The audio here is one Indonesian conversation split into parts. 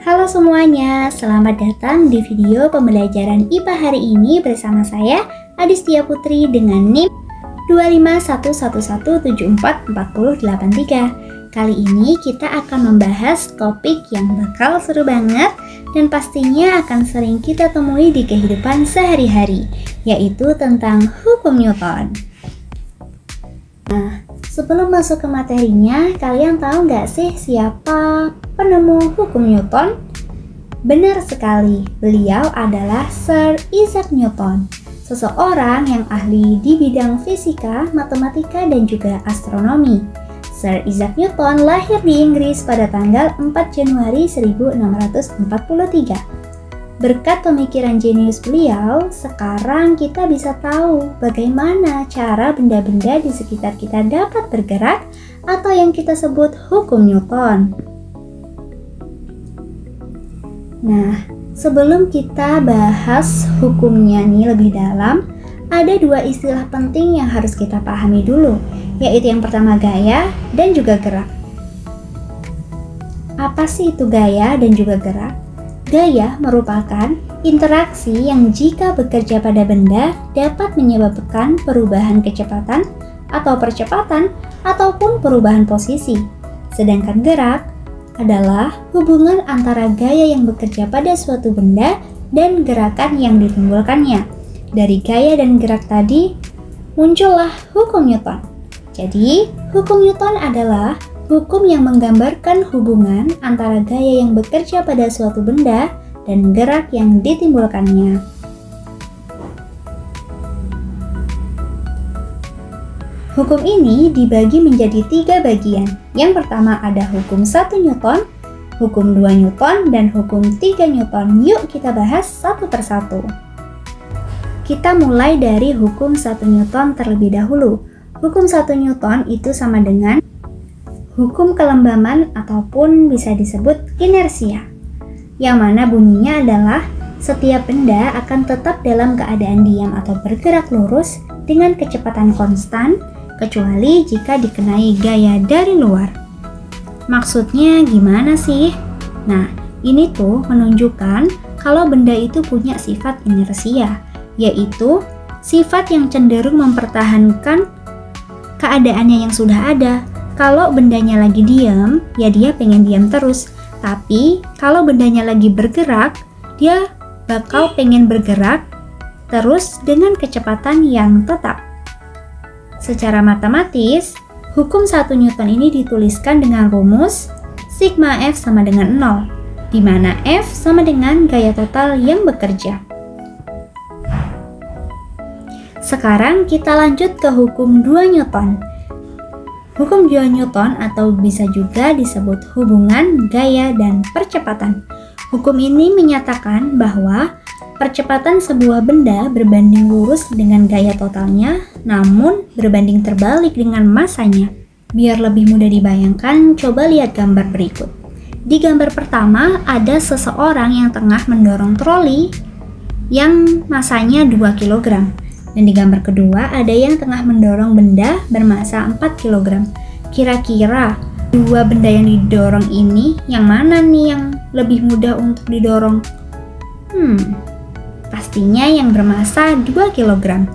Halo semuanya, selamat datang di video pembelajaran IPA hari ini bersama saya Adistia Putri dengan NIM 25111744083. Kali ini kita akan membahas topik yang bakal seru banget dan pastinya akan sering kita temui di kehidupan sehari-hari, yaitu tentang hukum Newton. Nah, sebelum masuk ke materinya, kalian tahu nggak sih siapa penemu hukum Newton? Benar sekali, beliau adalah Sir Isaac Newton, seseorang yang ahli di bidang fisika, matematika, dan juga astronomi. Sir Isaac Newton lahir di Inggris pada tanggal 4 Januari 1643. Berkat pemikiran jenius beliau, sekarang kita bisa tahu bagaimana cara benda-benda di sekitar kita dapat bergerak atau yang kita sebut hukum Newton. Nah, sebelum kita bahas hukumnya nih lebih dalam, ada dua istilah penting yang harus kita pahami dulu, yaitu yang pertama gaya dan juga gerak. Apa sih itu gaya dan juga gerak? Gaya merupakan interaksi yang jika bekerja pada benda dapat menyebabkan perubahan kecepatan atau percepatan ataupun perubahan posisi. Sedangkan gerak adalah hubungan antara gaya yang bekerja pada suatu benda dan gerakan yang ditimbulkannya. Dari gaya dan gerak tadi muncullah hukum Newton. Jadi, hukum Newton adalah hukum yang menggambarkan hubungan antara gaya yang bekerja pada suatu benda dan gerak yang ditimbulkannya. Hukum ini dibagi menjadi 3 bagian. Yang pertama ada hukum 1 Newton, hukum 2 Newton, dan hukum 3 Newton. Yuk kita bahas satu persatu. Kita mulai dari hukum 1 Newton terlebih dahulu. Hukum 1 Newton itu sama dengan hukum kelembaman ataupun bisa disebut inersia, yang mana bunyinya adalah setiap benda akan tetap dalam keadaan diam atau bergerak lurus dengan kecepatan konstan, kecuali jika dikenai gaya dari luar. Maksudnya gimana sih? Nah, ini tuh menunjukkan kalau benda itu punya sifat inersia, yaitu sifat yang cenderung mempertahankan keadaannya yang sudah ada. Kalau bendanya lagi diam, ya dia pengen diam terus. Tapi kalau bendanya lagi bergerak, dia bakal pengen bergerak terus dengan kecepatan yang tetap. Secara matematis, hukum 1 Newton ini dituliskan dengan rumus sigma F sama dengan 0, di mana F sama dengan gaya total yang bekerja. Sekarang kita lanjut ke hukum 2 Newton. Hukum 2 Newton atau bisa juga disebut hubungan gaya dan percepatan. Hukum ini menyatakan bahwa percepatan sebuah benda berbanding lurus dengan gaya totalnya, namun berbanding terbalik dengan massanya. Biar lebih mudah dibayangkan, coba lihat gambar berikut. Di gambar pertama ada seseorang yang tengah mendorong troli yang massanya 2 kg. Dan di gambar kedua ada yang tengah mendorong benda bermassa 4 kg. Kira-kira dua benda yang didorong ini yang mana nih yang lebih mudah untuk didorong? Pastinya yang bermassa 2 kg.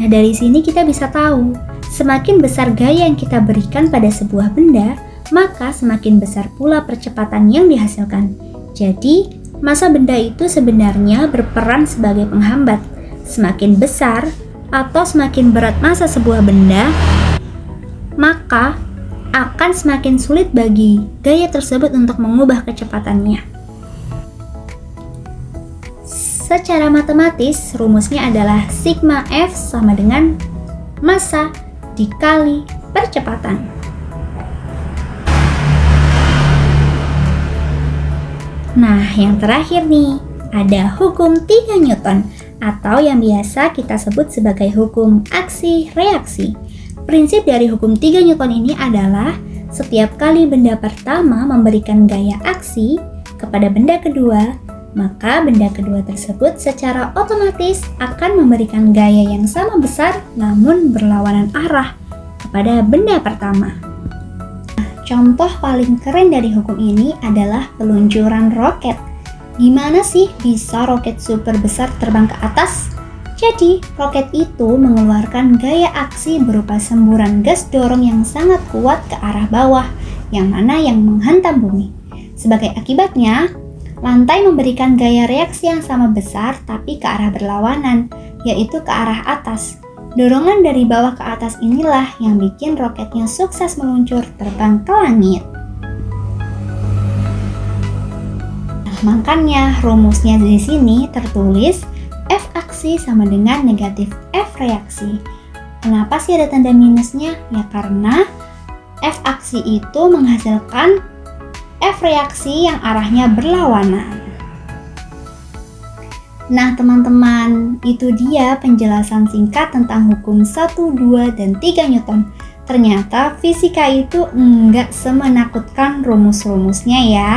Nah, dari sini kita bisa tahu, semakin besar gaya yang kita berikan pada sebuah benda, maka semakin besar pula percepatan yang dihasilkan. Jadi, massa benda itu sebenarnya berperan sebagai penghambat. Semakin besar atau semakin berat massa sebuah benda, maka akan semakin sulit bagi gaya tersebut untuk mengubah kecepatannya. Secara matematis, rumusnya adalah sigma F sama dengan massa dikali percepatan. Nah, yang terakhir nih, ada hukum 3 Newton atau yang biasa kita sebut sebagai hukum aksi-reaksi. Prinsip dari hukum 3 Newton ini adalah setiap kali benda pertama memberikan gaya aksi kepada benda kedua, maka benda kedua tersebut secara otomatis akan memberikan gaya yang sama besar namun berlawanan arah kepada benda pertama. Contoh paling keren dari hukum ini adalah peluncuran roket. Gimana sih bisa roket super besar terbang ke atas? Jadi, roket itu mengeluarkan gaya aksi berupa semburan gas dorong yang sangat kuat ke arah bawah, yang mana yang menghantam bumi. Sebagai akibatnya, lantai memberikan gaya reaksi yang sama besar tapi ke arah berlawanan, yaitu ke arah atas. Dorongan dari bawah ke atas inilah yang bikin roketnya sukses meluncur terbang ke langit. Nah, makanya rumusnya di sini tertulis F aksi sama dengan negatif F reaksi. Kenapa sih ada tanda minusnya? Ya karena F aksi itu menghasilkan F reaksi yang arahnya berlawanan. Nah teman-teman, itu dia penjelasan singkat tentang hukum 1, 2, dan 3 Newton. Ternyata fisika itu enggak semenakutkan rumus-rumusnya ya,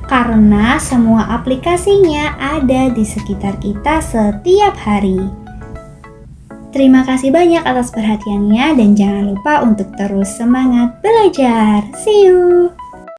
karena semua aplikasinya ada di sekitar kita setiap hari. Terima kasih banyak atas perhatiannya dan jangan lupa untuk terus semangat belajar. See you!